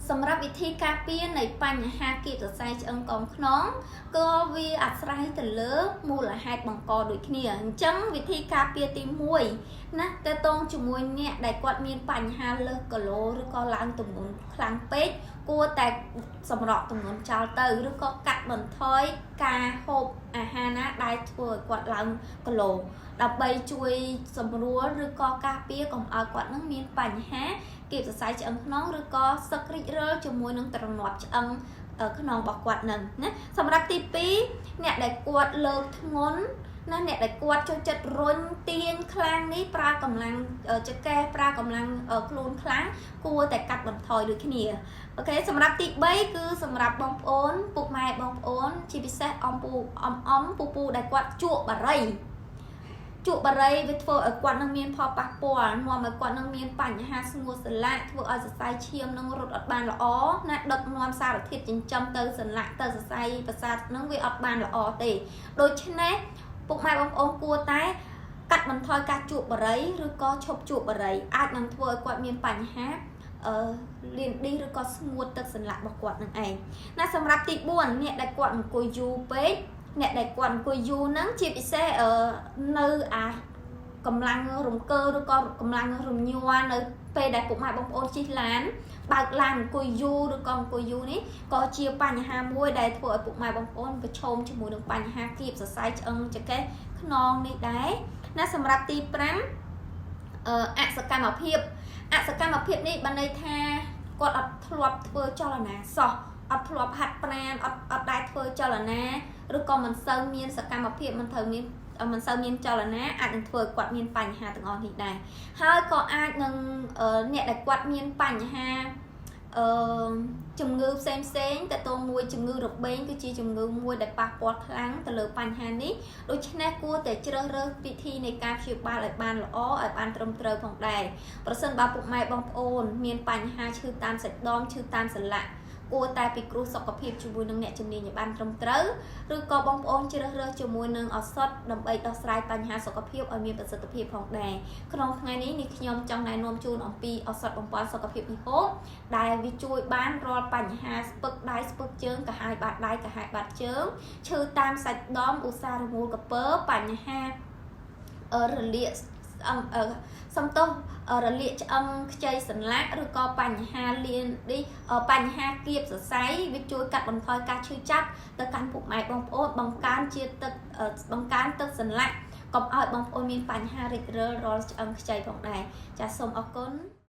សម្រាប់វិធីការពារនៃបញ្ហាគៀបសរសៃឆ្អឹងកងខ្នងក៏វាអាស្រ័យទៅលើមូលហេតុបង្កដូចគ្នាអញ្ចឹងវិធីការពារទី1ណាតើតងជាមួយអ្នកដែលគាត់មានបញ្ហាលើសគីឡូឬក៏ឡើងទម្ងន់ខ្លាំងពេកគួរតែសម្រក់ទម្ងន់ចោលទៅឬក៏កាត់បន្ថយការហូបអាហារណាដែលធ្វើឲ្យគាត់ឡើងគីឡូដើម្បីជួយសម្រួលឬក៏ការពារកុំឲ្យគាត់នឹងមានបញ្ហាគៀបសរសៃឆ្អឹងខ្នងឬក៏សឹករីករាលជាមួយនឹងទ្រនាប់ឆ្អឹងខ្នងរបស់គាត់នឹងណាសម្រាប់ទី2អ្នកដែលគាត់លើកធ្ងន់ណាអ្នកដែលគាត់ចូលចិត្តរុញទាញខ្លាំងនេះប្រើកម្លាំងចង្កេះប្រើកម្លាំងខ្លួនខ្លាំងគួរតែកាត់បន្ថយដូចគ្នាអូខេសម្រាប់ទី3គឺសម្រាប់បងប្អូនពុកម៉ែបងប្អូនជាពិសេសអំពូដែលគាត់ជក់បារីវាធ្វើឲ្យគាត់នឹងមានផលប៉ះពាល់នាំឲ្យគាត់នឹងមានបញ្ហាស្ងួតសន្លាក់ធ្វើឲ្យសរសៃឈាមនឹងរត់អត់បានល្អណាដឹកនាំសារធាតុចិញ្ចឹមទៅសន្លាក់ទៅសរសៃប្រសាទនឹងវាអត់បានល្អទេដូច្នេះពុកម៉ែបងប្អូនគួរតែកាត់បន្ថយការជក់បារីឬក៏ឈប់ជក់បារីអាចនឹងធ្វើឲ្យគាត់មានបញ្ហាលៀនឌីឬក៏ស្ងួតទឹកសន្លាក់របស់គាត់នឹងឯងណាសម្រាប់ទី4អ្នកដែលគាត់អង្គុយយូរពេកអ្នកដែលគាត់អង្គុយយូរហ្នឹងជាពិសេសនៅកម្លាំងរំកើឬក៏កម្លាំងរំញ័រនៅពេលដែលពុកម៉ែបងប្អូនជិះឡានបើកឡានអង្គុយយូរឬក៏អង្គុយយូរនេះក៏ជាបញ្ហាមួយដែលធ្វើឲ្យពុកម៉ែបងប្អូនប្រឈមជាមួយនឹងបញ្ហាគៀបសរសៃឆ្អឹងចង្កេះខ្នងនេះដែរណាសម្រាប់ទី5អសកម្មភាពនេះបានន័យថាគាត់អត់ធ្លាប់ធ្វើចលនាសោះអត់ធ្លាប់ហាត់ប្រាណអត់ដែលធ្វើចលនាឬក៏មិនសូវមានសកម្មភាពមិនសូវមានចលនាអាចនឹងធ្វើឲ្យគាត់មានបញ្ហាទាំងអស់នេះដែរហើយក៏អាចនឹងអ្នកដែលគាត់មានបញ្ហាជំងឺផ្សេងតើតមួយជំងឺរបេងគឺជាជំងឺមួយដែលប៉ះពាល់ខ្លាំងទៅលើបញ្ហានេះដូច្នេះគួរតែជ្រើសរើសវិធីនៃការព្យាបាលឲ្យបានល្អឲ្យបានត្រឹមត្រូវផងដែរប្រសិនបើពុកម៉ែបងប្អូនមានបញ្ហាឈឺតាមសាច់ដុំឈឺតាមសន្លាក់គួរតែពិគ្រោះសុខភាពជាមួយនឹងអ្នកជំនាញឲ្យបានត្រឹមត្រូវឬក៏បងប្អូនជ្រើសរើសជាមួយនឹងឱសថដើម្បីដោះស្រាយបញ្ហាសុខភាពឲ្យមានប្រសិទ្ធភាពផងដែរក្នុងថ្ងៃនេះខ្ញុំចង់ណែនាំជូនអំពីឱសថបំពេញសុខភាពពិហោដែលវាជួយបានរាល់បញ្ហាស្ពឹកដៃស្ពឹកជើងកាហាយបាតដៃកាហាយបាតជើងឈឺតាមសាច់ដុំឧស្សាហ៍រមូលក្រពើបញ្ហារលាកសំទោសរលាកឆ្អឹងខ្ចីសន្លាក់ឬក៏បញ្ហាលៀននេះបញ្ហាគៀបសរសៃវាជួយកាត់បន្ថយការឈឺចាប់ទៅកាន់ពុកម៉ែបងប្អូនបង្កើនទឹកសន្លាក់កុំឲ្យបងប្អូនមានបញ្ហារិចរិលរាល់ឆ្អឹងខ្ចីផងដែរចាសសូមអរគុណ